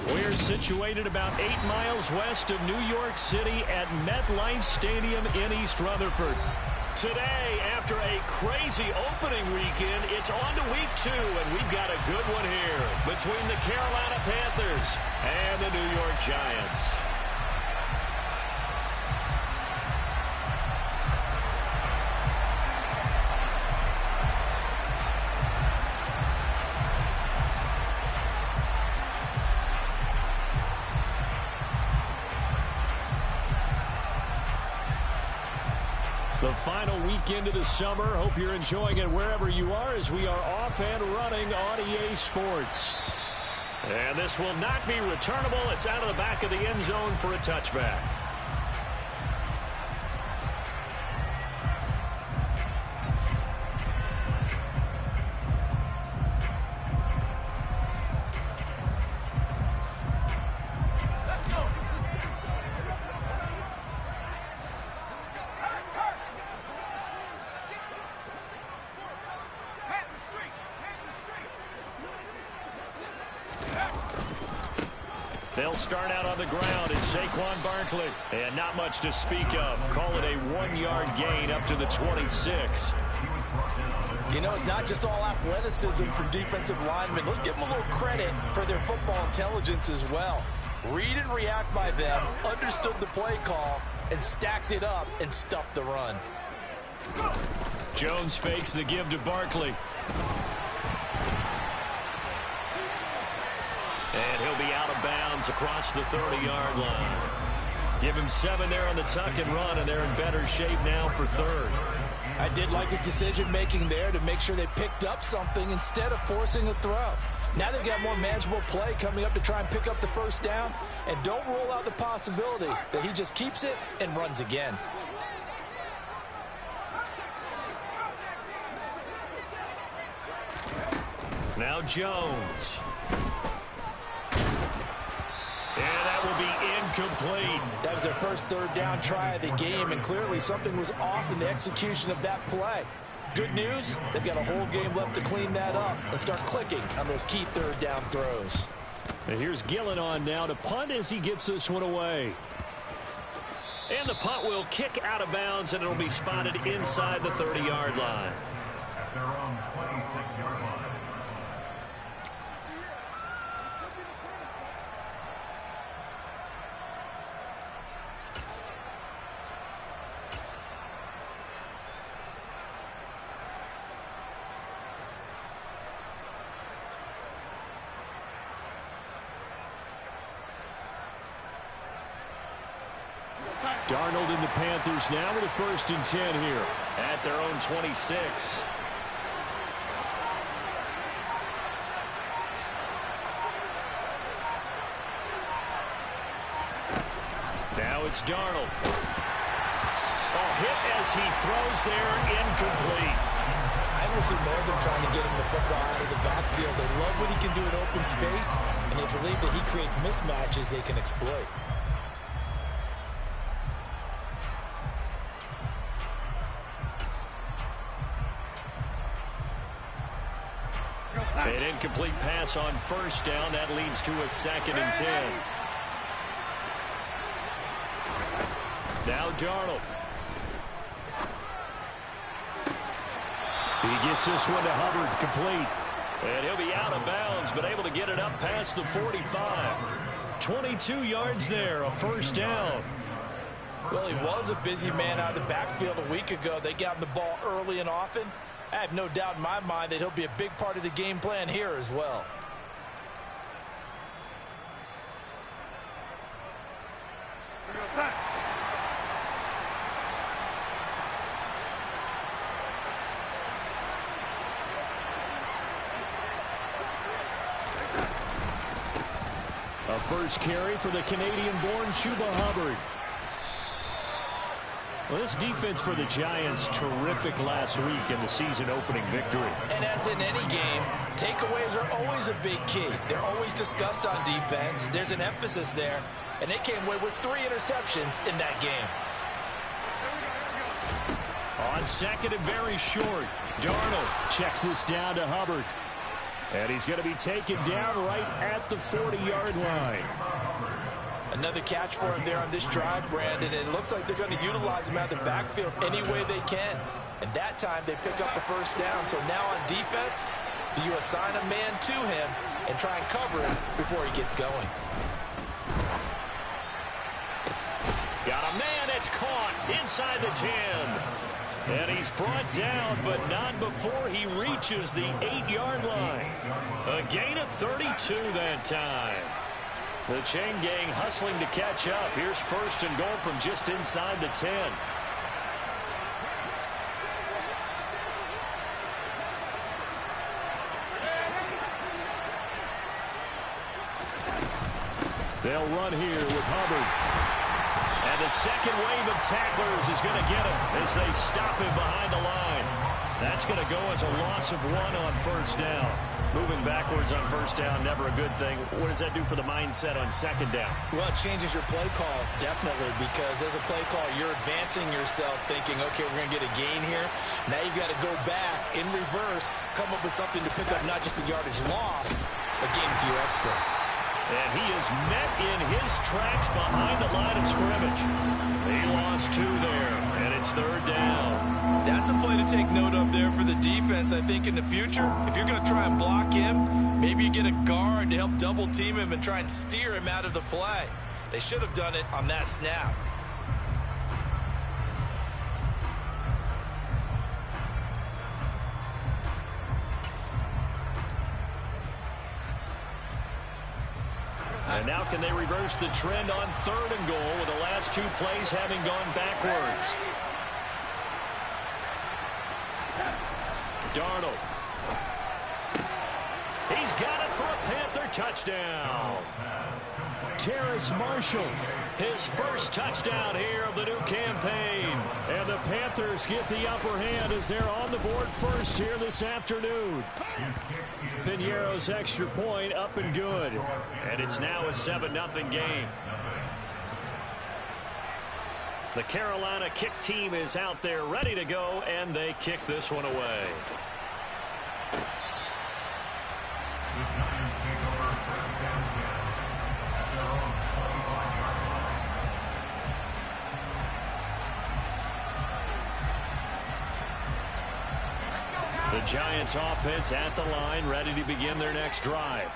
We're situated about 8 miles west of New York City at MetLife Stadium in East Rutherford. Today, after a crazy opening weekend, it's on to week 2, and we've got a good one here between the Carolina Panthers and the New York Giants. The final weekend of the summer. Hope you're enjoying it wherever you are as we are off and running on EA Sports. And this will not be returnable. It's out of the back of the end zone for a touchback. They'll start out on the ground. It's Saquon Barkley. And not much to speak of. Call it a 1-yard gain up to the 26. You know, it's not just all athleticism from defensive linemen. Let's give them a little credit for their football intelligence as well. Read and react by them, understood the play call, and stacked it up and stuffed the run. Jones fakes the give to Barkley. And he'll be out of bounds across the 30-yard line. Give him 7 there on the tuck and run, and they're in better shape now for third. I did like his decision-making there to make sure they picked up something instead of forcing a throw. Now they've got more manageable play coming up to try and pick up the first down, and don't rule out the possibility that he just keeps it and runs again. Now Jones. And that will be incomplete. That was their first third down try of the game, and clearly something was off in the execution of that play. Good news, they've got a whole game left to clean that up and start clicking on those key third down throws. And here's Gillen on now to punt as he gets this one away. And the punt will kick out of bounds, and it'll be spotted inside the 30-yard line. At their own 26-yard line. Darnold and the Panthers now with a 1st and 10 here at their own 26. Now it's Darnold. Hit as he throws there, incomplete. I will see more of them trying to get him the football out of the backfield. They love what he can do in open space, and they believe that he creates mismatches they can exploit. An incomplete pass on 1st down. That leads to a 2nd and 10. Now Darnold. He gets this one to Hubbard, complete. And he'll be out of bounds, but able to get it up past the 45. 22 yards there, a 1st down. Well, he was a busy man out of the backfield a week ago. They got him the ball early and often. I have no doubt in my mind that he'll be a big part of the game plan here as well. A first carry for the Canadian-born Chuba Hubbard. Well, this defense for the Giants, terrific last week in the season-opening victory. And as in any game, takeaways are always a big key. They're always discussed on defense. There's an emphasis there, and they came away with 3 interceptions in that game. On 2nd and very short, Darnold checks this down to Hubbard. And he's going to be taken down right at the 40-yard line. Another catch for him there on this drive, Brandon. And it looks like they're going to utilize him out of the backfield any way they can. And that time they pick up a first down. So now on defense, do you assign a man to him and try and cover him before he gets going? Got a man, it's caught inside the 10. And he's brought down, but not before he reaches the 8-yard line. A gain of 32 that time. The chain gang hustling to catch up. Here's first and goal from just inside the 10. They'll run here with Hubbard. And the second wave of tacklers is going to get him as they stop him behind the line. That's going to go as a loss of 1 on first down. Moving backwards on first down, never a good thing. What does that do for the mindset on second down? Well, it changes your play calls, definitely, because as a play call, you're advancing yourself thinking, okay, we're going to get a gain here. Now you've got to go back in reverse, come up with something to pick up not just the yardage lost, but gain a few extra. And he is met in his tracks behind the line of scrimmage. He lost 2 there, and it's third down. That's a play to take note of there for the defense, I think, in the future. If you're going to try and block him, maybe you get a guard to help double team him and try and steer him out of the play. They should have done it on that snap. And now can they reverse the trend on third and goal with the last 2 plays having gone backwards? Darnold. He's got it for a Panther touchdown. Terrace Marshall, his first touchdown here of the new campaign. And the Panthers get the upper hand as they're on the board first here this afternoon. Piñeiro's extra point up and good. And it's now a 7-0 game. The Carolina kick team is out there ready to go, and they kick this one away. The Giants offense at the line, ready to begin their next drive.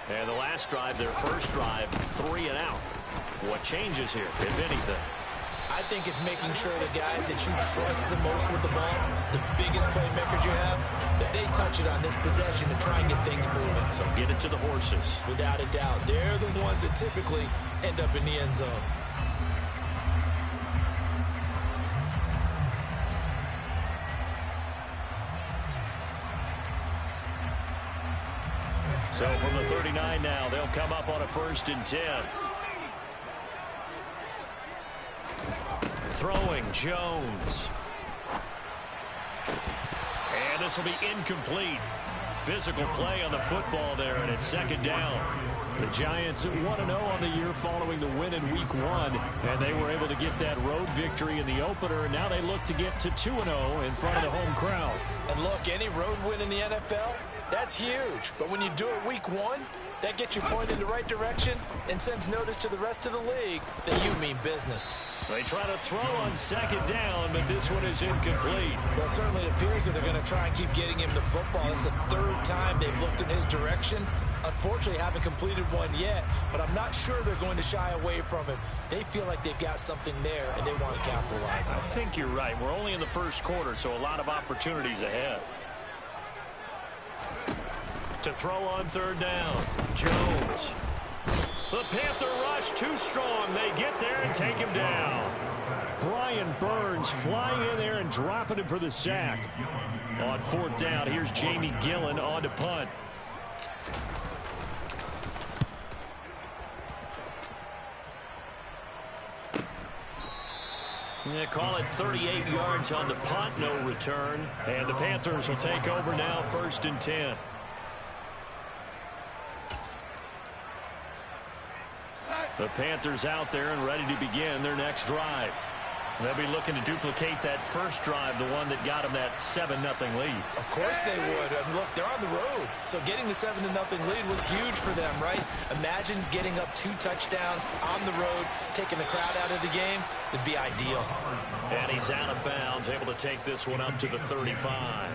And the last drive, their first drive, 3 and out. What changes here, if anything? I think it's making sure the guys that you trust the most with the ball, the biggest playmakers you have, that they touch it on this possession to try and get things moving. So get it to the horses. Without a doubt. They're the ones that typically end up in the end zone. So from the 39 now, they'll come up on a 1st and 10. Throwing Jones. And this will be incomplete. Physical play on the football there, and it's 2nd down. The Giants 1-0 on the year following the win in Week 1, and they were able to get that road victory in the opener, and now they look to get to 2-0 in front of the home crowd. And look, any road win in the NFL, that's huge. But when you do it Week 1, that gets you pointed in the right direction and sends notice to the rest of the league that you mean business. They try to throw on 2nd down, but this one is incomplete. Well, certainly it appears that they're going to try and keep getting him the football. It's the 3rd time they've looked in his direction. Unfortunately, haven't completed one yet, but I'm not sure they're going to shy away from him. They feel like they've got something there, and they want to capitalize on it. I think you're right. We're only in the 1st quarter, so a lot of opportunities ahead. To throw on 3rd down, Jones. The Panther rush too strong. They get there and take him down. Brian Burns flying in there and dropping him for the sack. On 4th down, here's Jamie Gillen on to punt. They call it 38 yards on the punt, no return. And the Panthers will take over now, 1st and 10. The Panthers out there and ready to begin their next drive. They'll be looking to duplicate that first drive, the one that got them that 7-0 lead. Of course they would. I mean, look, they're on the road. So getting the 7-0 lead was huge for them, right? Imagine getting up 2 touchdowns on the road, taking the crowd out of the game. It'd be ideal. And he's out of bounds, able to take this one up to the 35.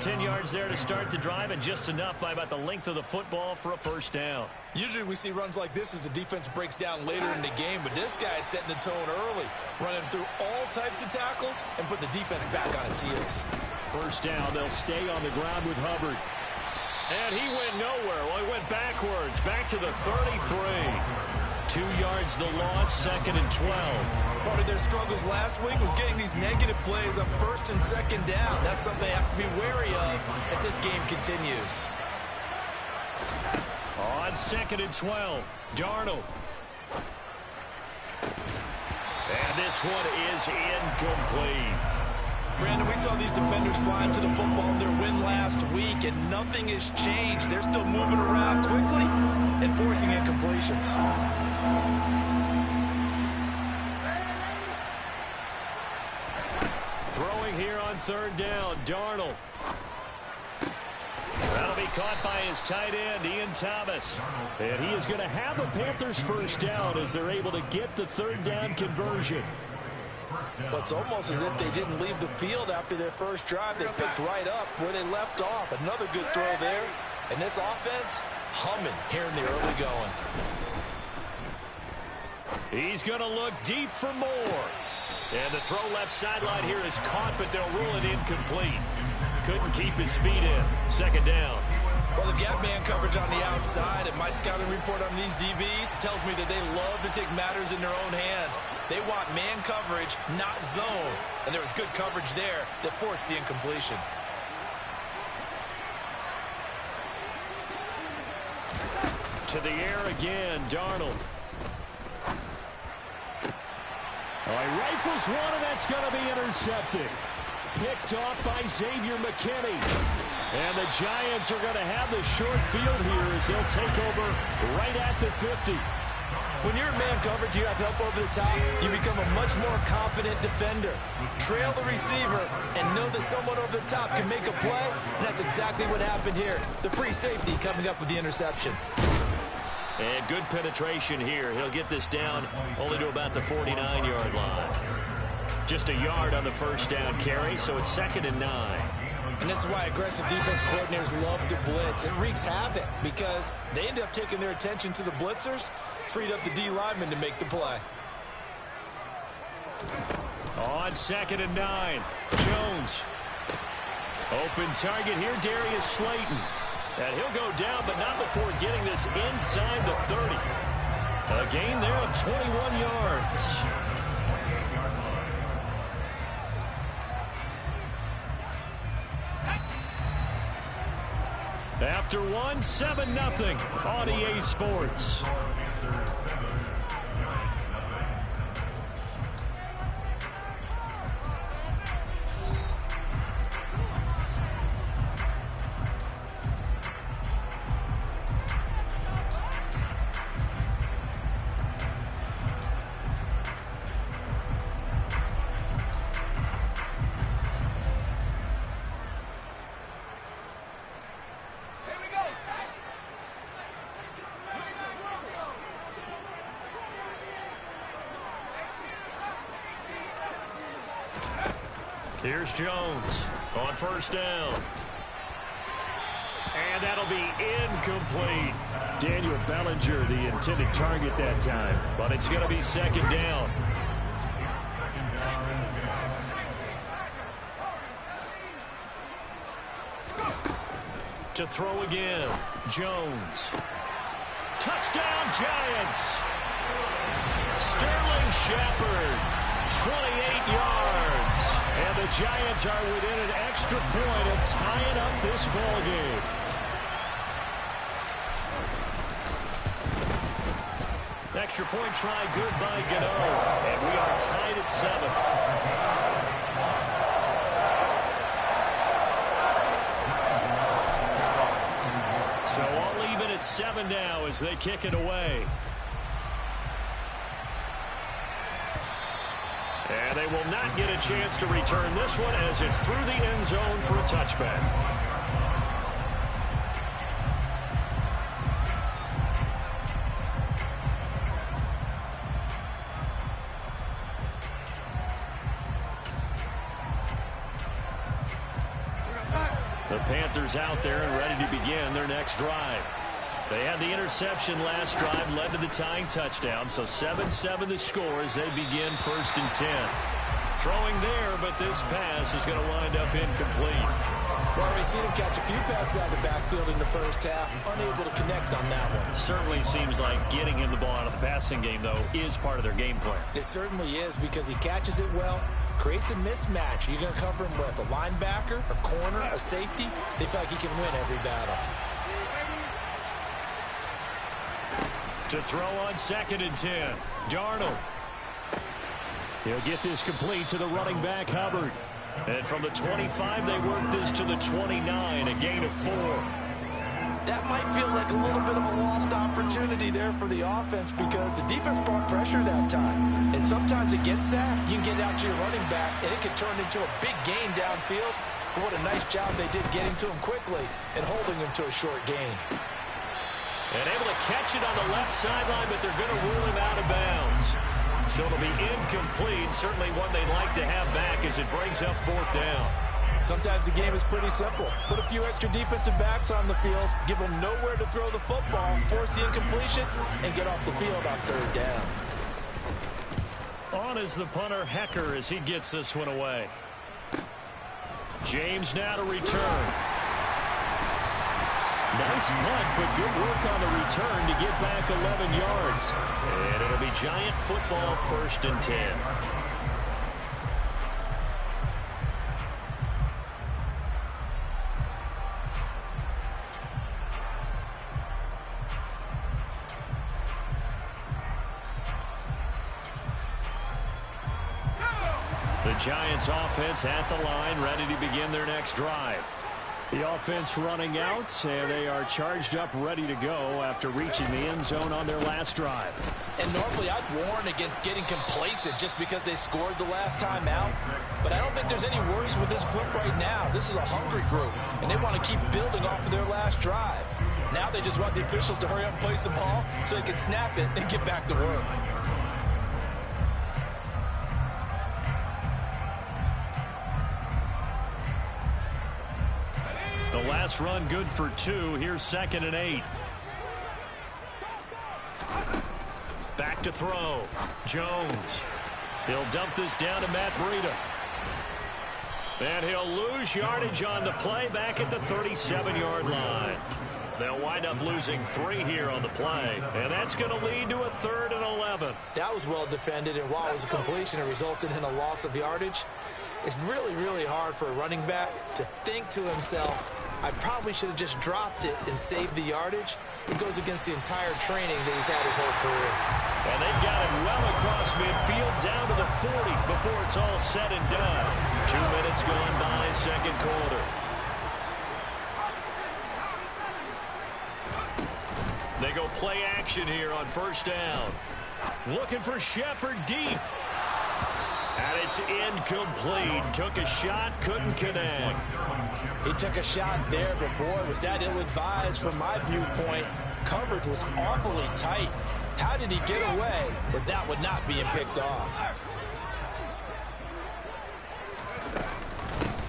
10 yards there to start the drive, and just enough by about the length of the football for a first down. Usually we see runs like this as the defense breaks down later in the game, but this guy is setting the tone early, running through all types of tackles and put the defense back on its heels. First down, they'll stay on the ground with Hubbard. And he went nowhere. Well, he went backwards, back to the 33. 2 yards the loss, 2nd and 12. Part of their struggles last week was getting these negative plays on 1st and 2nd down. That's something they have to be wary of as this game continues. On 2nd and 12, Darnold. And this one is incomplete. Brandon, we saw these defenders flying to the football in their win last week, and nothing has changed. They're still moving around quickly and forcing incompletions. Throwing here on 3rd down, Darnold. That'll be caught by his tight end, Ian Thomas. And he is going to have a Panthers first down as they're able to get the 3rd down conversion. But it's almost as if they didn't leave the field after their first drive. They picked right up where they left off. Another good throw there. And this offense, humming here in the early going. He's going to look deep for more. And the throw left sideline here is caught, but they'll rule it incomplete. Couldn't keep his feet in. 2nd down. Well, they've got man coverage on the outside, and my scouting report on these DBs tells me that they love to take matters in their own hands. They want man coverage, not zone. And there was good coverage there that forced the incompletion. To the air again, Darnold. Oh, he rifles one, and that's going to be intercepted. Picked off by Xavier McKinney. And the Giants are going to have the short field here as they'll take over right at the 50. When you're in man coverage, you have help over the top. You become a much more confident defender. Trail the receiver and know that someone over the top can make a play. And that's exactly what happened here. The free safety coming up with the interception. And good penetration here. He'll get this down only to about the 49-yard line. Just a yard on the first down carry, so it's 2nd and 9. And this is why aggressive defense coordinators love to blitz. It wreaks havoc because they end up taking their attention to the blitzers, freed up the D lineman to make the play. On 2nd and 9, Jones. Open target here, Darius Slayton. And he'll go down, but not before getting this inside the 30. A gain there of 21 yards. After one, 7-0 on EA Sports. Here's Jones on first down. And that'll be incomplete. Daniel Bellinger, the intended target that time. But it's going to be 2nd down. To throw again, Jones. Touchdown, Giants. Sterling Shepard, 28 yards. And the Giants are within an extra point of tying up this ball game. Extra point try good by Gano. And we are tied at 7. So all even at 7 now as they kick it away. And they will not get a chance to return this one as it's through the end zone for a touchback. The Panthers out there and ready to begin their next drive. They had the interception last drive, led to the tying touchdown, so 7-7 the score as they begin 1st and 10. Throwing there, but this pass is going to wind up incomplete. Well, we've seen him catch a few passes out of the backfield in the first half, unable to connect on that one. Certainly seems like getting him the ball out of the passing game, though, is part of their game plan. It certainly is because he catches it well, creates a mismatch. You're going to cover him with a linebacker, a corner, a safety. They feel like he can win every battle. To throw on 2nd and 10, Darnold. He'll get this complete to the running back, Hubbard. And from the 25, they work this to the 29, a gain of 4. That might feel like a little bit of a lost opportunity there for the offense because the defense brought pressure that time. And sometimes against that, you can get out to your running back, and it can turn into a big gain downfield. But what a nice job they did getting to him quickly and holding him to a short gain. And able to catch it on the left sideline, but they're going to rule him out of bounds. So it'll be incomplete. Certainly one they'd like to have back as it brings up 4th down. Sometimes the game is pretty simple. Put a few extra defensive backs on the field, give them nowhere to throw the football, force the incompletion, and get off the field on 3rd down. On is the punter, Hecker, as he gets this one away. James now to return. Nice punt, but good work on the return to get back 11 yards. And it'll be Giant football 1st and 10. The Giants offense at the line, ready to begin their next drive. The offense running out, and they are charged up, ready to go after reaching the end zone on their last drive. And normally I'd warn against getting complacent just because they scored the last time out. But I don't think there's any worries with this group right now. This is a hungry group, and they want to keep building off of their last drive. Now they just want the officials to hurry up and place the ball so they can snap it and get back to work. The last run good for 2. Here's 2nd and 8. Back to throw. Jones. He'll dump this down to Matt Breida. And he'll lose yardage on the play back at the 37-yard line. They'll wind up losing 3 here on the play. And that's going to lead to a 3rd and 11. That was well defended, and while it was a completion, it resulted in a loss of yardage. It's really, really hard for a running back to think to himself, I probably should have just dropped it and saved the yardage. It goes against the entire training that he's had his whole career. And they've got it well across midfield down to the 40 before it's all said and done. 2 minutes gone by, 2nd quarter. They go play action here on 1st down. Looking for Shepard deep. And it's incomplete. Took a shot, couldn't connect. He took a shot there, but boy, was that ill-advised from my viewpoint. Coverage was awfully tight. How did he get away with that one not being picked off?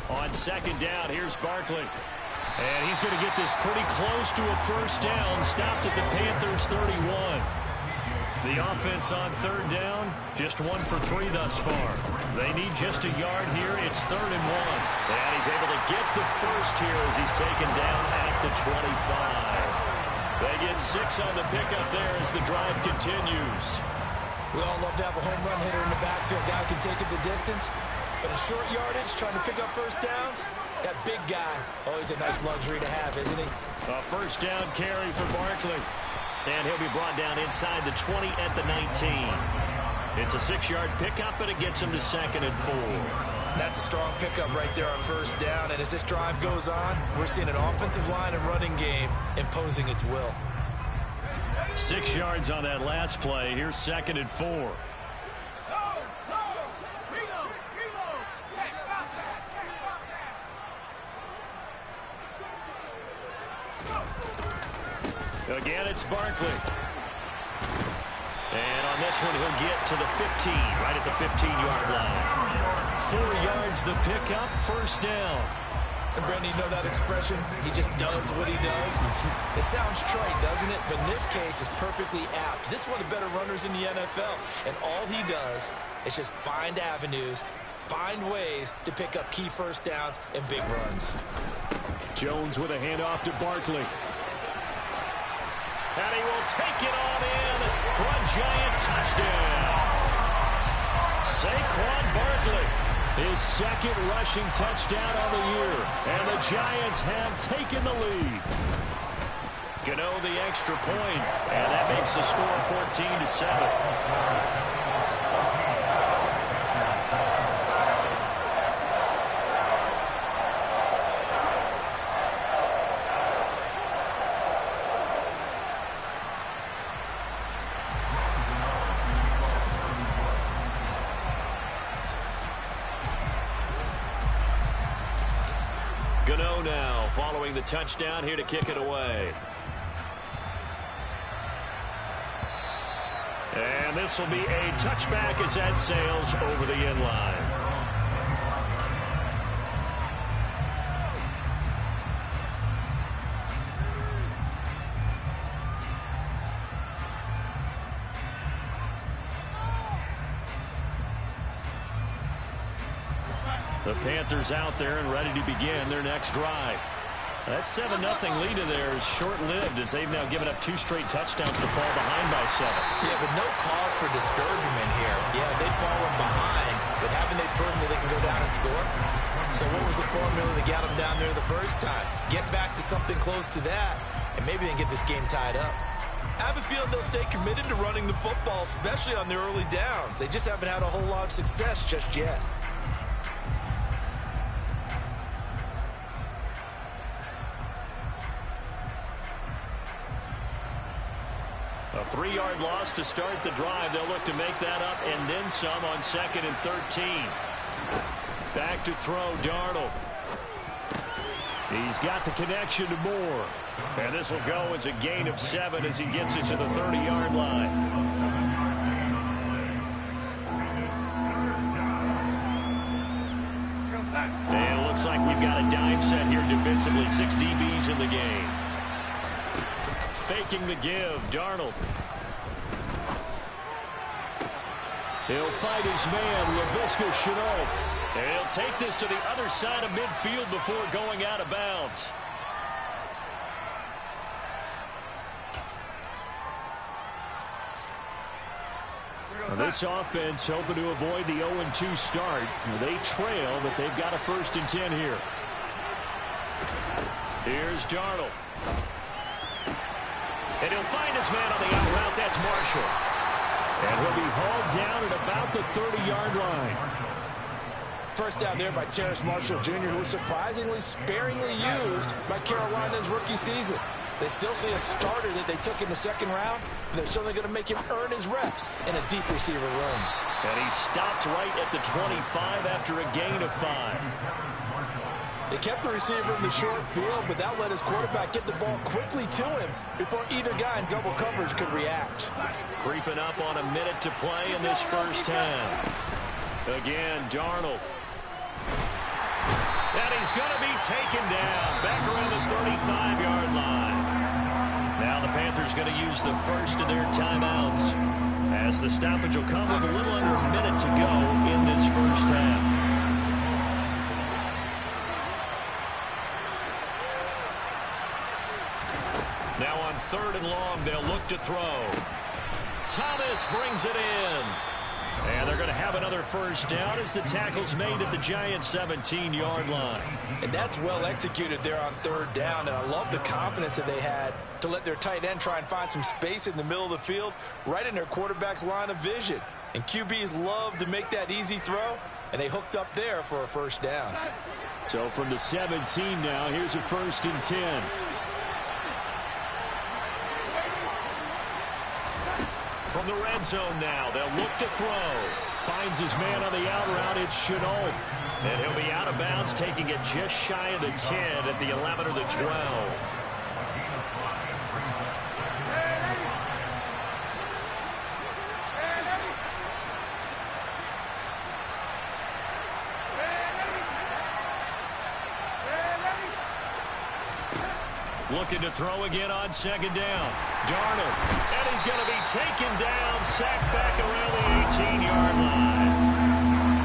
On 2nd down, here's Barkley. And he's going to get this pretty close to a 1st down. Stopped at the Panthers' 31. The offense on 3rd down, just 1 for 3 thus far. They need just a yard here. It's 3rd and 1. And he's able to get the first here as he's taken down at the 25. They get 6 on the pickup there as the drive continues. We all love to have a home run hitter in the backfield. Guy can take it the distance. But in short yardage, trying to pick up 1st downs, that big guy, always a nice luxury to have, isn't he? A 1st down carry for Barkley. And he'll be brought down inside the 20 at the 19. It's a 6-yard pickup, but it gets him to 2nd and 4. That's a strong pickup right there on 1st down. And as this drive goes on, we're seeing an offensive line and running game imposing its will. 6 yards on that last play. Here's 2nd and 4. Again, it's Barkley. And on this one, he'll get to the 15, right at the 15-yard line. 4 yards the pickup, first down. And Brandon, you know that expression? He just does what he does. It sounds trite, doesn't it? But in this case, it's perfectly apt. This is one of the better runners in the NFL. And all he does is just find avenues, find ways to pick up key first downs and big runs. Jones with a handoff to Barkley. And he will take it on in for a Giant touchdown. Saquon Barkley, his second rushing touchdown on the year. And the Giants have taken the lead. Gano the extra point, and that makes the score 14-7. Gano now following the touchdown here to kick it away. And this will be a touchback as that sails over the end line. The Panthers out there and ready to begin their next drive. That 7-0 lead of theirs is short-lived as they've now given up 2 straight touchdowns to fall behind by 7. Yeah, but no cause for discouragement here. Yeah, they've fallen behind, but haven't they proven that they can go down and score? So what was the formula that got them down there the first time? Get back to something close to that, and maybe they can get this game tied up. I have a feeling they'll stay committed to running the football, especially on their early downs. They just haven't had a whole lot of success just yet. A 3-yard loss to start the drive. They'll look to make that up and then some on 2nd and 13. Back to throw, Darnold. He's got the connection to Moore. And this will go as a gain of 7 as he gets it to the 30-yard line. And it looks like we've got a dime set here defensively. 6 DBs in the game. Faking the give, Darnold. He'll fight his man, Laviska Shenault. And he'll take this to the other side of midfield before going out of bounds. This offense hoping to avoid the 0-2 start. They trail, but they've got a 1st and 10 here. Here's Darnold. And he'll find his man on the out route. That's Marshall. And he'll be hauled down at about the 30-yard line. First down there by Terrace Marshall Jr., who was surprisingly sparingly used by Carolina's rookie season. They still see a starter that they took in the 2nd round, and they're certainly going to make him earn his reps in a deep receiver room. And he stopped right at the 25 after a gain of 5. They kept the receiver in the short field, but that let his quarterback get the ball quickly to him before either guy in double coverage could react. Creeping up on a minute to play in this first half. Again, Darnold. And he's going to be taken down back around the 35-yard line. Now the Panthers going to use the first of their timeouts as the stoppage will come with a little under a minute to go in this first half. Now on 3rd and long, they'll look to throw. Thomas brings it in. And they're going to have another first down as the tackle's made at the Giants' 17-yard line. And that's well executed there on 3rd down. And I love the confidence that they had to let their tight end try and find some space in the middle of the field, right in their quarterback's line of vision. And QBs love to make that easy throw, and they hooked up there for a first down. So from the 17 now, here's a 1st and 10. From the red zone now, they'll look to throw. Finds his man on the out route. It's Shenault. And he'll be out of bounds, taking it just shy of the 10 at the 11 or the 12. Looking to throw again on second down. Darnold. And he's going to be taken down, sacked back around the 18-yard line.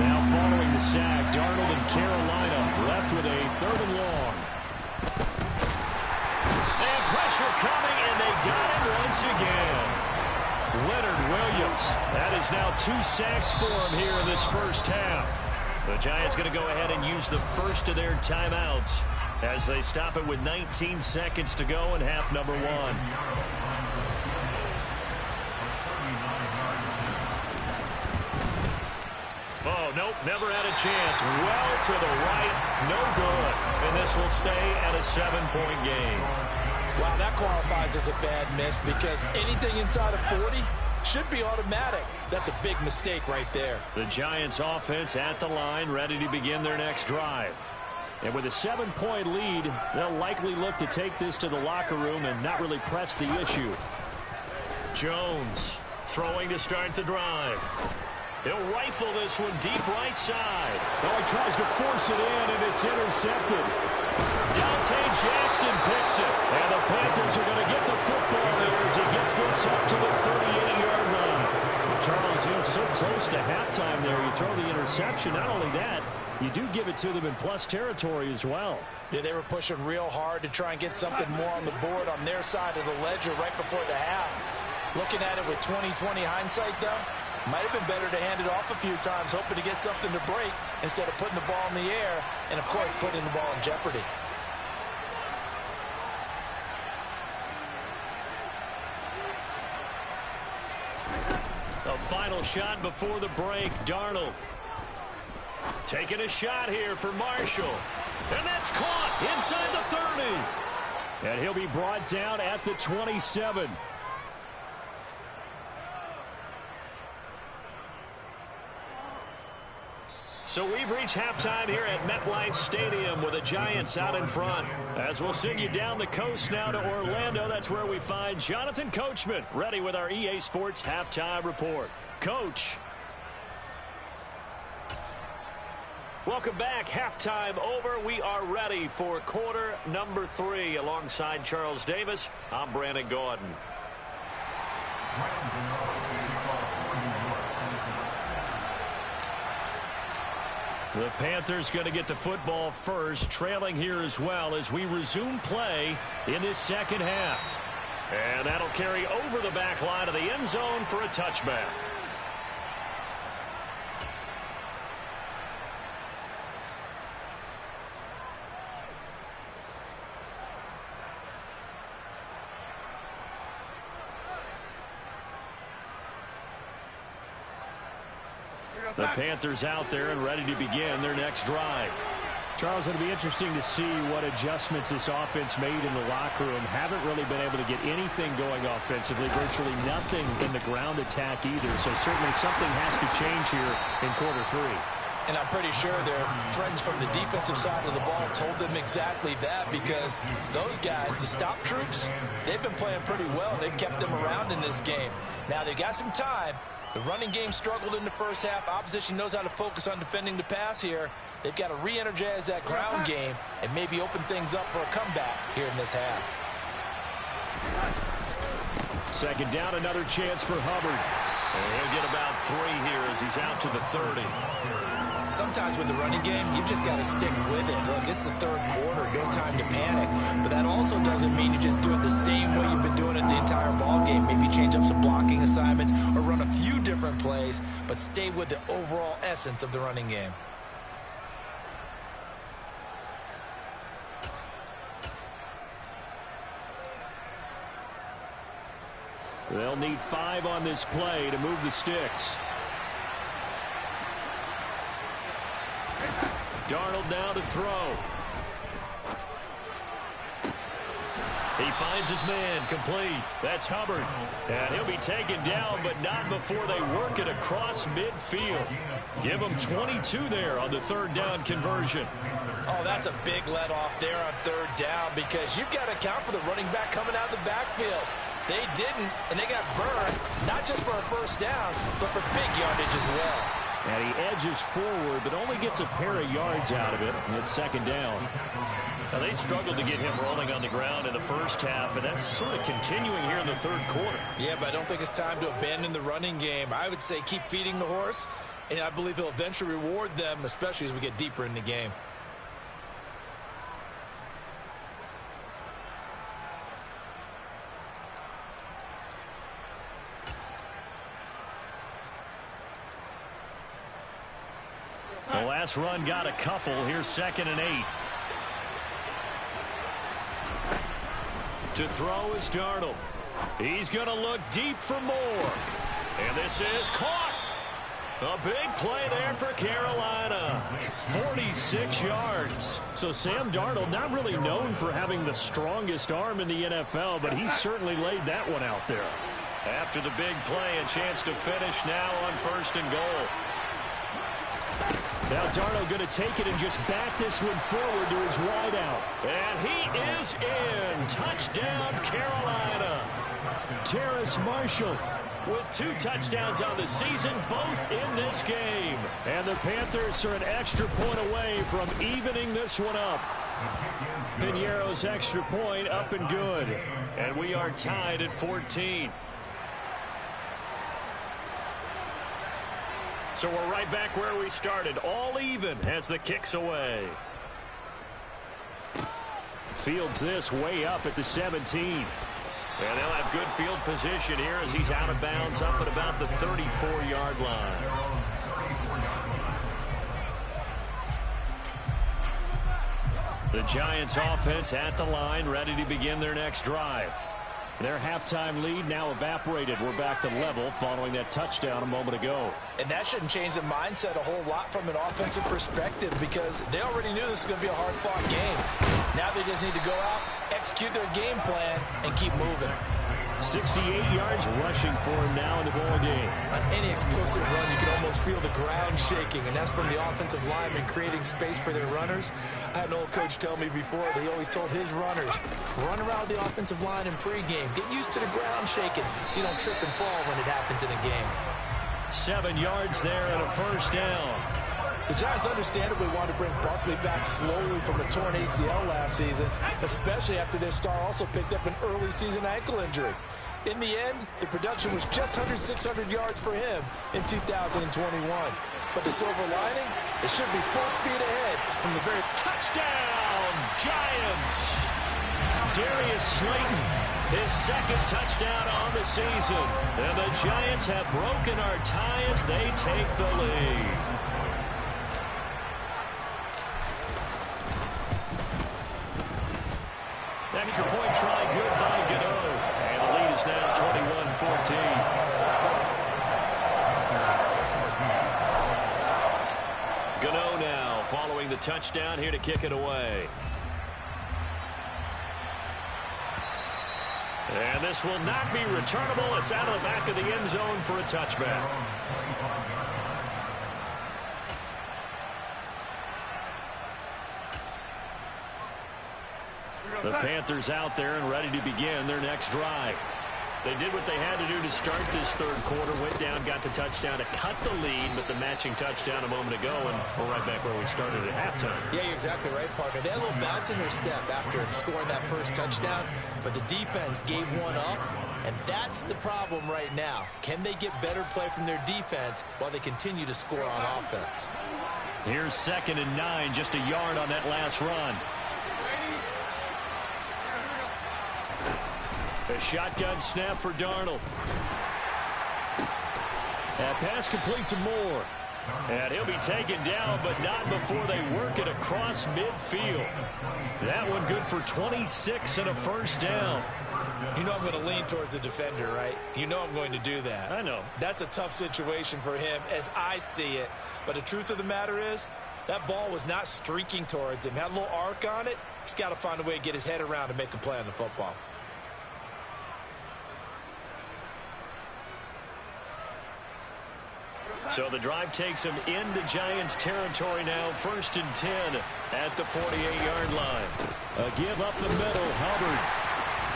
Now following the sack, Darnold and Carolina left with a 3rd and long. And pressure coming, and they got him once again. Leonard Williams. That is now 2 sacks for him here in this first half. The Giants going to go ahead and use the first of their timeouts as they stop it with 19 seconds to go in half number 1. Oh, nope, never had a chance. Well to the right, no good. And this will stay at a 7-point game. Wow, that qualifies as a bad miss because anything inside of 40 should be automatic. That's a big mistake right there. The Giants offense at the line, ready to begin their next drive. And with a 7-point lead, they'll likely look to take this to the locker room and not really press the issue. Jones throwing to start the drive. He'll rifle this one deep right side. Oh, he tries to force it in, and it's intercepted. Dante Jackson picks it. And the Panthers are going to get the football there as he gets this up to the 38-yard line. Charles, so close to halftime there. You throw the interception. Not only that, you do give it to them in plus territory as well. Yeah, they were pushing real hard to try and get something more on the board on their side of the ledger right before the half. Looking at it with 20/20 hindsight, though, might have been better to hand it off a few times, hoping to get something to break instead of putting the ball in the air and, of course, putting the ball in jeopardy. A final shot before the break. Darnold taking a shot here for Marshall. And that's caught inside the 30. And he'll be brought down at the 27. So we've reached halftime here at MetLife Stadium with the Giants out in front. As we'll send you down the coast now to Orlando, that's where we find Jonathan Coachman ready with our EA Sports Halftime Report. Coach. Welcome back. Halftime over. We are ready for quarter number 3. Alongside Charles Davis, I'm Brandon Gaudin. The Panthers going to get the football first, trailing here as well as we resume play in this second half. And that'll carry over the back line of the end zone for a touchback. The Panthers out there and ready to begin their next drive. Charles, it'll be interesting to see what adjustments this offense made in the locker room. Haven't really been able to get anything going offensively, virtually nothing in the ground attack either. So certainly something has to change here in quarter 3. And I'm pretty sure their friends from the defensive side of the ball told them exactly that, because those guys, the stop troops, they've been playing pretty well. They've kept them around in this game. Now they've got some time. The running game struggled in the first half. Opposition knows how to focus on defending the pass here. They've got to re-energize that ground game and maybe open things up for a comeback here in this half. Second down, another chance for Hubbard. And he'll get about 3 here as he's out to the 30. Sometimes with the running game, you've just got to stick with it. Look, it's the third quarter, no time to panic. But that also doesn't mean you just do it the same way you've been doing it the entire ball game. Maybe change up some blocking assignments or run a few different plays, but stay with the overall essence of the running game. They'll need 5 on this play to move the sticks. Darnold now to throw. He finds his man, complete. That's Hubbard. And he'll be taken down, but not before they work it across midfield. Give him 22 there on the third down conversion. Oh, that's a big let off there on third down, because you've got to account for the running back coming out of the backfield. They didn't, and they got burned, not just for a first down, but for big yardage as well. And he edges forward, but only gets a pair of yards out of it, and it's second down. Now, they struggled to get him rolling on the ground in the first half, and that's sort of continuing here in the third quarter. Yeah, but I don't think it's time to abandon the running game. I would say keep feeding the horse, and I believe he'll eventually reward them, especially as we get deeper in the game. The last run got a couple. Here's 2nd and 8. To throw is Darnold. He's going to look deep for more. And this is caught. A big play there for Carolina. 46 yards. So Sam Darnold, not really known for having the strongest arm in the NFL, but he certainly laid that one out there. After the big play, a chance to finish now on 1st and goal. Now Darnold going to take it and just bat this one forward to his wide out. And he is in. Touchdown, Carolina. Terrace Marshall with 2 touchdowns on the season, both in this game. And the Panthers are an extra point away from evening this one up. Piñeiro's extra point up and good. And we are tied at 14. So we're right back where we started, all even as the kick's away. Fields this way up at the 17. And they'll have good field position here as he's out of bounds up at about the 34-yard line. The Giants offense at the line, ready to begin their next drive. Their halftime lead now evaporated. We're back to level following that touchdown a moment ago. And that shouldn't change the mindset a whole lot from an offensive perspective because they already knew this was going to be a hard-fought game. Now they just need to go out, execute their game plan, and keep moving. 68 yards rushing for him now in the ball game. On any explosive run, you can almost feel the ground shaking, and that's from the offensive linemen creating space for their runners. I had an old coach tell me before, they always told his runners, run around the offensive line in pregame. Get used to the ground shaking so you don't trip and fall when it happens in a game. 7 yards there and a 1st down. The Giants understandably wanted to bring Barkley back slowly from a torn ACL last season, especially after their star also picked up an early season ankle injury. In the end, the production was just under 600 yards for him in 2021. But the silver lining, it should be full speed ahead from the very touchdown, Giants. Darius Slayton, his 2nd touchdown on the season. And the Giants have broken our tie as they take the lead. Extra point try good by Gano. And the lead is now 21-14. Gano now following the touchdown here to kick it away. And this will not be returnable. It's out of the back of the end zone for a touchback. The Panthers out there and ready to begin their next drive. They did what they had to do to start this third quarter. Went down, got the touchdown to cut the lead, but the matching touchdown a moment ago, and we're right back where we started at halftime. Yeah, you're exactly right, partner. They had a little bounce in their step after scoring that first touchdown, but the defense gave one up, and that's the problem right now. Can they get better play from their defense while they continue to score on offense? Here's 2nd and 9, just a yard on that last run. A shotgun snap for Darnold. That pass complete to Moore. And he'll be taken down, but not before they work it across midfield. That one good for 26 and a 1st down. You know I'm going to lean towards the defender, right? You know I'm going to do that. I know. That's a tough situation for him as I see it. But the truth of the matter is, that ball was not streaking towards him. Had a little arc on it. He's got to find a way to get his head around and make a play on the football. So the drive takes him into Giants territory now. 1st and 10 at the 48-yard line. A give up the middle, Hubbard.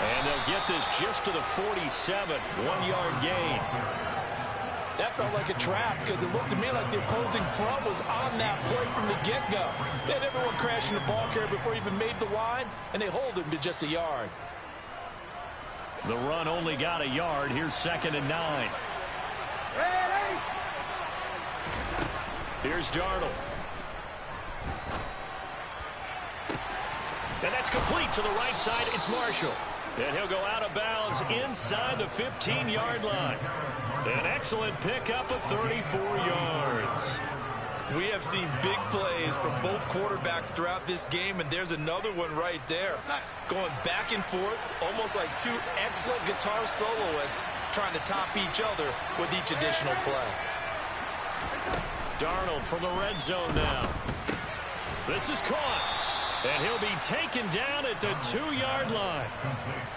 And they'll get this just to the 47. 1-yard gain. That felt like a trap because it looked to me like the opposing front was on that play from the get-go. They had everyone crashing the ball carrier before he even made the line, and they hold him to just a yard. The run only got a yard. Here's 2nd and 9. Here's Darnold. And that's complete to the right side. It's Marshall. And he'll go out of bounds inside the 15-yard line. An excellent pickup of 34 yards. We have seen big plays from both quarterbacks throughout this game, and there's another one right there. Going back and forth, almost like two excellent guitar soloists trying to top each other with each additional play. Darnold from the red zone now. This is caught. And he'll be taken down at the 2-yard line.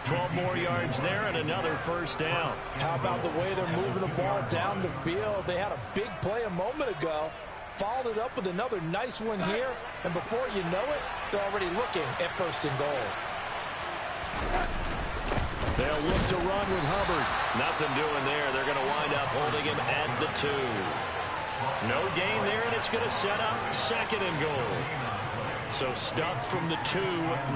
12 more yards there and another first down. How about the way they're moving the ball down the field? They had a big play a moment ago. Followed it up with another nice one here. And before you know it, they're already looking at 1st and goal. They'll look to run with Hubbard. Nothing doing there. They're going to wind up holding him at the 2. No gain there, and it's going to set up 2nd and goal. So stuff from the 2.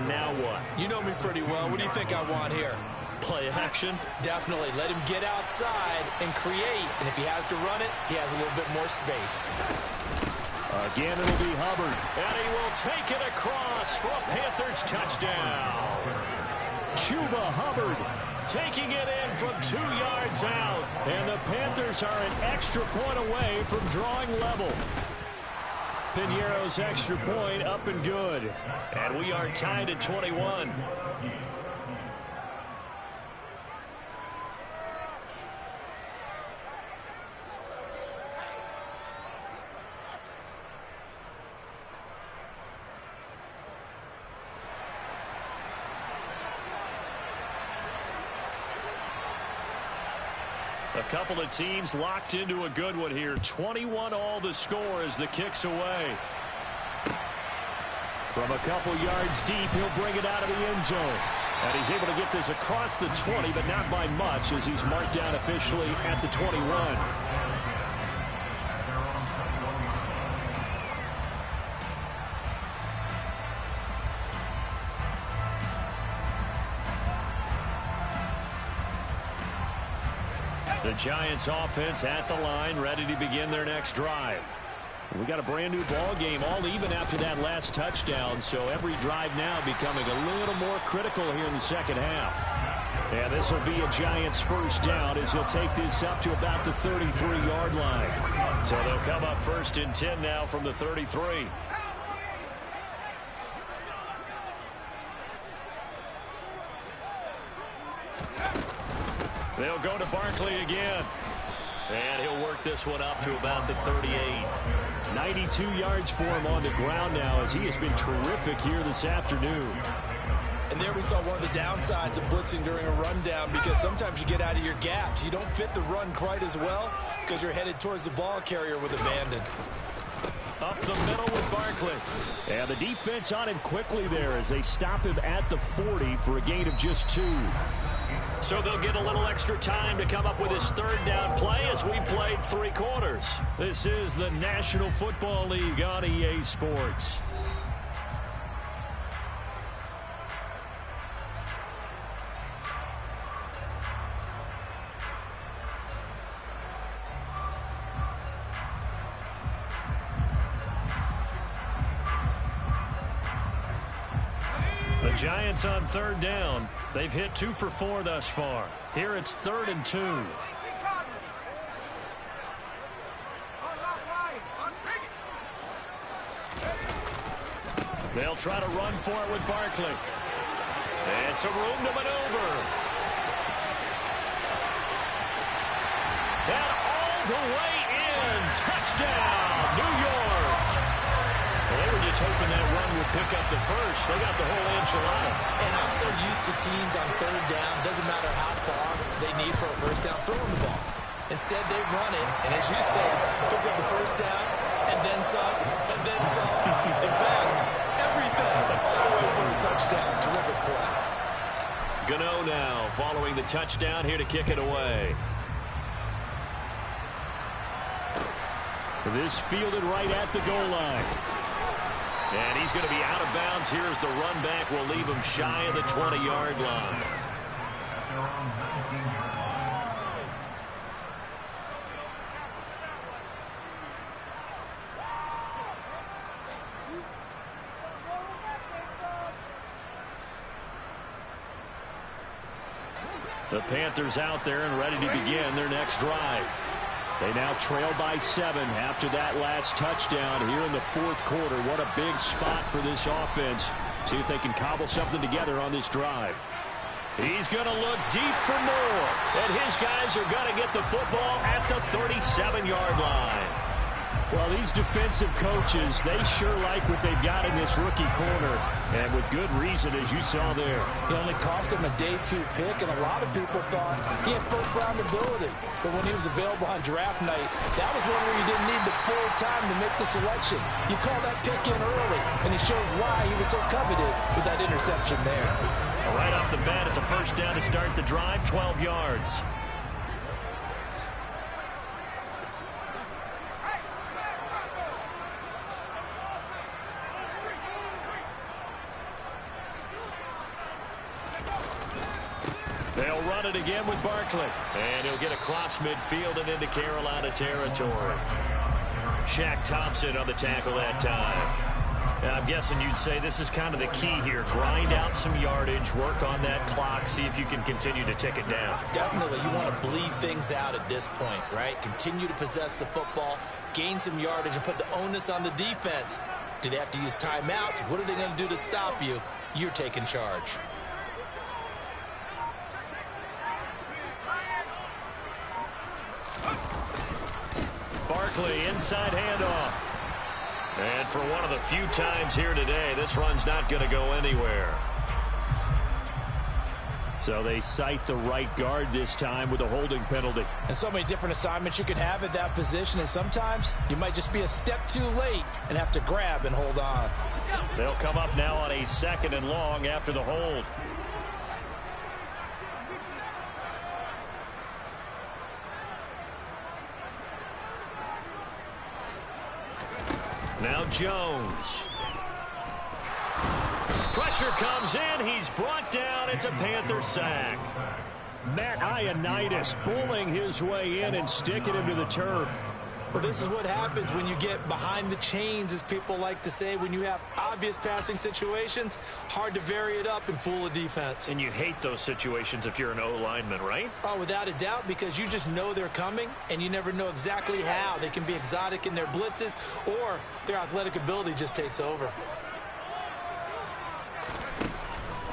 Now what? You know me pretty well. What do you think I want here? Play action? Definitely. Let him get outside and create. And if he has to run it, he has a little bit more space. Again, it'll be Hubbard. And he will take it across for a Panthers touchdown. Chuba Hubbard taking it in from 2 yards out. And the Panthers are an extra point away from drawing level. Piñeiro's extra point up and good. And we are tied at 21. A couple of teams locked into a good one here. 21 all the score as the kick's away. From a couple yards deep, he'll bring it out of the end zone. And he's able to get this across the 20, but not by much as he's marked down officially at the 21. The Giants offense at the line, ready to begin their next drive. We got a brand new ball game, all even after that last touchdown, so every drive now becoming a little more critical here in the second half. And this will be a Giants first down as he'll take this up to about the 33-yard line. So they'll come up 1st and 10 now from the 33. They'll go to Barkley again. And he'll work this one up to about the 38. 92 yards for him on the ground now as he has been terrific here this afternoon. And there we saw one of the downsides of blitzing during a rundown because sometimes you get out of your gaps. You don't fit the run quite as well because you're headed towards the ball carrier with abandon. Up the middle with Barkley. And the defense on him quickly there as they stop him at the 40 for a gain of just 2. So they'll get a little extra time to come up with his 3rd down play as we played 3 quarters. This is the National Football League on EA Sports. The Giants on 3rd down. They've hit 2 for 4 thus far. Here it's 3rd and 2. They'll try to run for it with Barkley. And some room to maneuver. And all the way in. Touchdown, New York. Well, they were just hoping that run would pick up the first. They got the whole enchilada. And I'm so used to teams on 3rd down, doesn't matter how far they need for a first down, throwing the ball. Instead, they run it, and as you said, took up the first down, and then some, and then some. In fact, everything all the way for the touchdown. Terrific play. Gano now following the touchdown here to kick it away. This fielded right at the goal line. And he's going to be out of bounds here as the run back will leave him shy of the 20-yard line. The Panthers out there and ready to begin their next drive. They now trail by 7 after that last touchdown here in the fourth quarter. What a big spot for this offense. See if they can cobble something together on this drive. He's going to look deep for more. And his guys are going to get the football at the 37-yard line. Well, these defensive coaches, they sure like what they've got in this rookie corner. And with good reason, as you saw there. He only cost him a day 2 pick, and a lot of people thought he had first-round ability. But when he was available on draft night, that was one where you didn't need the full time to make the selection. You call that pick in early, and it shows why he was so coveted with that interception there. Right off the bat, it's a first down to start the drive, 12 yards. They'll run it again with Barkley. And he'll get across midfield and into Carolina territory. Shaq Thompson on the tackle that time. And I'm guessing you'd say this is kind of the key here. Grind out some yardage, work on that clock, see if you can continue to tick it down. Definitely, you want to bleed things out at this point, right? Continue to possess the football, gain some yardage, and put the onus on the defense. Do they have to use timeouts? What are they going to do to stop you? You're taking charge. Barkley, inside handoff. And for one of the few times here today, this run's not going to go anywhere. So they cite the right guard this time with a holding penalty. And so many different assignments you can have at that position, and sometimes you might just be a step too late and have to grab and hold on. They'll come up now on a 2nd and long after the hold. Now Jones. Pressure comes in. He's brought down. It's a Panther sack. Matt Ioannidis bullying his way in and sticking him to the turf. Well, this is what happens when you get behind the chains, as people like to say. When you have obvious passing situations, hard to vary it up and fool a defense. And you hate those situations if you're an O-lineman, right? Oh, without a doubt, because you just know they're coming, and you never know exactly how. They can be exotic in their blitzes, or their athletic ability just takes over.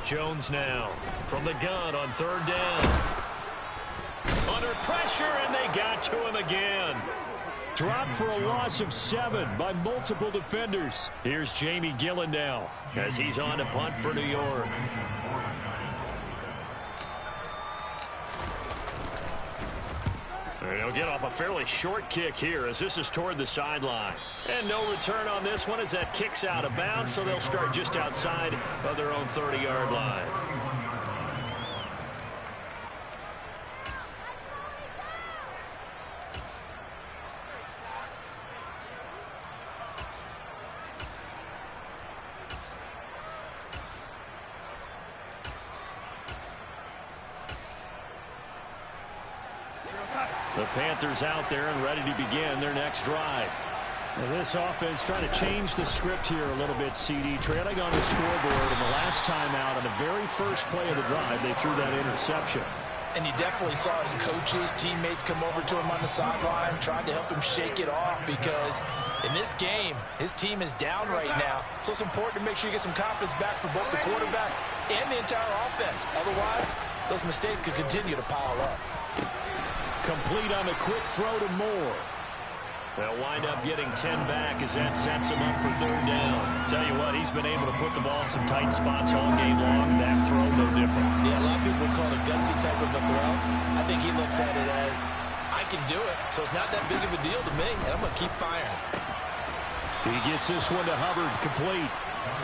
Jones now from the gun on 3rd down. Under pressure, and they got to him again. Dropped for a loss of 7 by multiple defenders. Here's Jamie Gillen now as he's on to punt for New York. And he'll get off a fairly short kick here as this is toward the sideline. And no return on this one as that kick's out of bounds, so they'll start just outside of their own 30-yard line. The Panthers out there and ready to begin their next drive. Well, this offense trying to change the script here a little bit, CD. Trailing on the scoreboard, and the last time out on the very first play of the drive, they threw that interception. And you definitely saw his coaches, teammates come over to him on the sideline, trying to help him shake it off, because in this game, his team is down right now. So it's important to make sure you get some confidence back for both the quarterback and the entire offense. Otherwise, those mistakes could continue to pile up. Complete on the quick throw to Moore. They'll wind up getting 10 back as that sets him up for 3rd down. Tell you what, he's been able to put the ball in some tight spots all game long. That throw, no different. Yeah, a lot of people would call it a gutsy type of a throw. I think he looks at it as, I can do it, so it's not that big of a deal to me, and I'm going to keep firing. He gets this one to Hubbard, complete.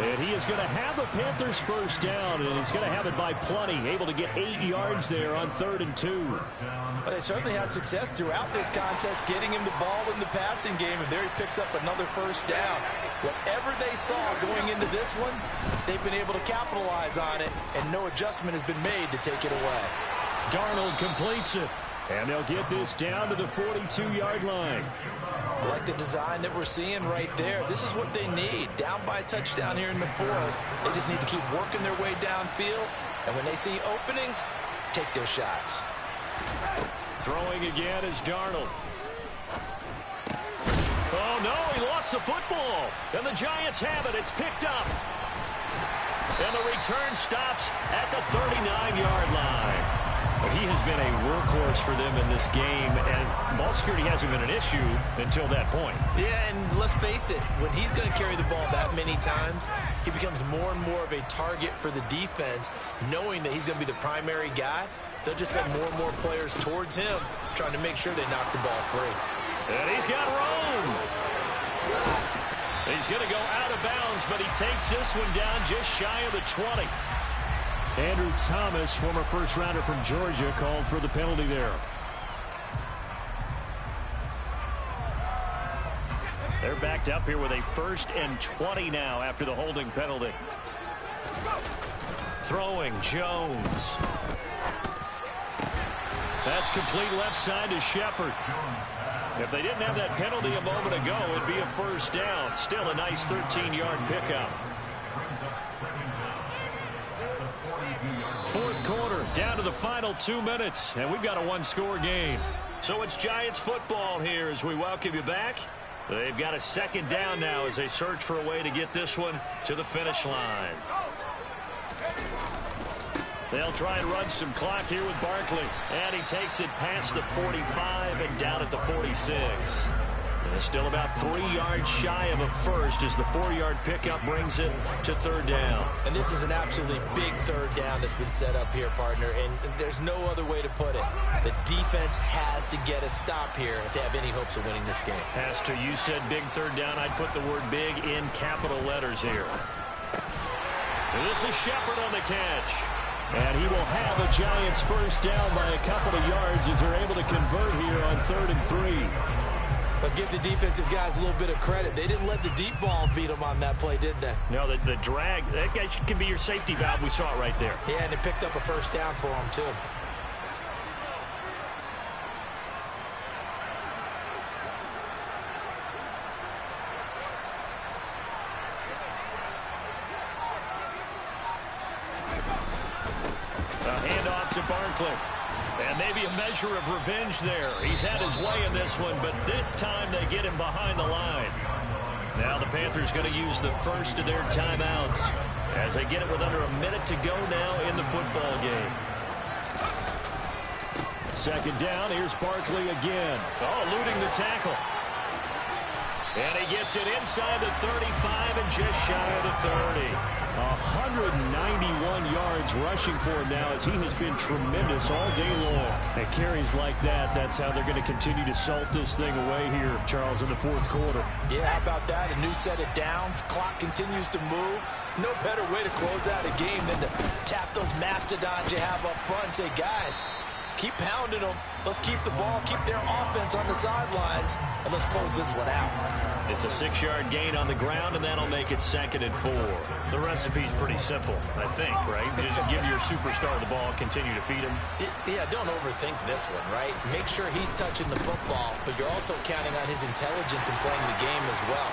And he is going to have a Panthers first down, and he's going to have it by plenty. Able to get 8 yards there on 3rd and 2. Well, they certainly had success throughout this contest, getting him the ball in the passing game, and there he picks up another first down. Whatever they saw going into this one, they've been able to capitalize on it, and no adjustment has been made to take it away. Darnold completes it, and they'll get this down to the 42-yard line. I like the design that we're seeing right there. This is what they need. Down by a touchdown here in the 4th. They just need to keep working their way downfield, and when they see openings, take their shots. Throwing again is Darnold. Oh, no, he lost the football. And the Giants have it. It's picked up. And the return stops at the 39-yard line. He has been a workhorse for them in this game, and ball security hasn't been an issue until that point. Yeah, and let's face it, when he's going to carry the ball that many times, he becomes more and more of a target for the defense, knowing that he's going to be the primary guy. They'll just send more and more players towards him, trying to make sure they knock the ball free. And he's got room. He's going to go out of bounds, but he takes this one down just shy of the 20. Andrew Thomas, former first-rounder from Georgia, called for the penalty there. They're backed up here with a 1st and 20 now after the holding penalty. Throwing, Jones. That's complete left side to Shepard. If they didn't have that penalty a moment ago, it'd be a first down. Still a nice 13-yard pickup. 4th quarter, down to the final 2 minutes, and we've got a 1-score game. So it's Giants football here as we welcome you back. They've got a 2nd down now as they search for a way to get this one to the finish line. They'll try and run some clock here with Barkley, and he takes it past the 45 and down at the 46. And still about 3 yards shy of a first as the 4-yard pickup brings it to 3rd down. And this is an absolutely big 3rd down that's been set up here, partner, and there's no other way to put it. The defense has to get a stop here if they have any hopes of winning this game. Has to. You said big 3rd down. I'd put the word big in capital letters here. And this is Shepard on the catch. And he will have a Giants first down by a couple of yards as they're able to convert here on 3rd and 3. But give the defensive guys a little bit of credit. They didn't let the deep ball beat them on that play, did they? No, the drag, that guy can be your safety valve. We saw it right there. Yeah, and it picked up a first down for them, too. A handoff to Barkley. And maybe a measure of revenge there. He's had his way in this one, but this time they get him behind the line. Now the Panthers going to use the first of their timeouts as they get it with under a minute to go now in the football game. 2nd down, here's Barkley again. Oh, eluding the tackle. And he gets it inside the 35 and just shy of the 30. 191 yards rushing for him now as he has been tremendous all day long. And carries like that, that's how they're going to continue to salt this thing away here, Charles, in the 4th quarter. Yeah, how about that? A new set of downs. Clock continues to move. No better way to close out a game than to tap those mastodons you have up front and say, guys, keep pounding them. Let's keep the ball, keep their offense on the sidelines, and let's close this one out. It's a 6-yard gain on the ground, and that'll make it 2nd and 4. The recipe's pretty simple, I think, right? Just give your superstar the ball, continue to feed him. Yeah, don't overthink this one, right? Make sure he's touching the football, but you're also counting on his intelligence in playing the game as well.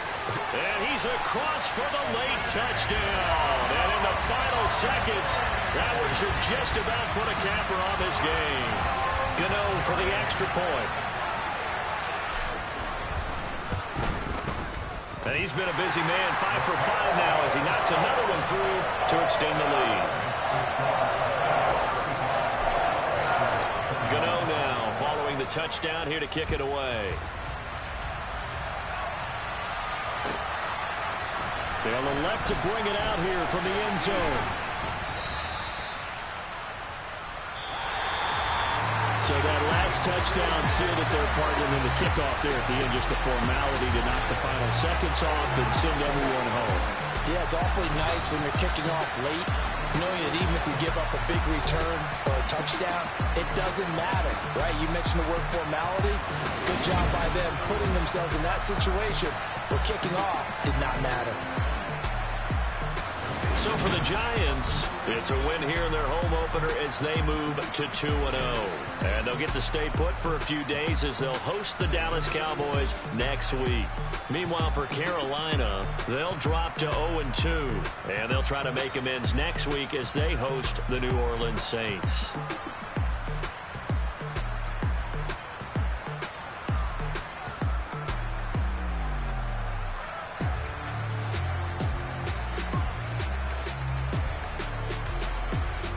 And he's across for the late touchdown. And in the final seconds, that one should just about put a capper on this game. Gano for the extra point. And he's been a busy man, 5 for 5 now as he knocks another one through to extend the lead. Gano now following the touchdown here to kick it away. They'll elect to bring it out here from the end zone. So that last touchdown sealed it their part, and then the kickoff there at the end, just a formality to knock the final seconds off and send everyone home. Yeah, it's awfully nice when you're kicking off late, knowing that even if you give up a big return or a touchdown, it doesn't matter, right? You mentioned the word formality. Good job by them putting themselves in that situation where kicking off did not matter. So for the Giants, it's a win here in their home opener as they move to 2-0. And they'll get to stay put for a few days as they'll host the Dallas Cowboys next week. Meanwhile, for Carolina, they'll drop to 0-2. And they'll try to make amends next week as they host the New Orleans Saints.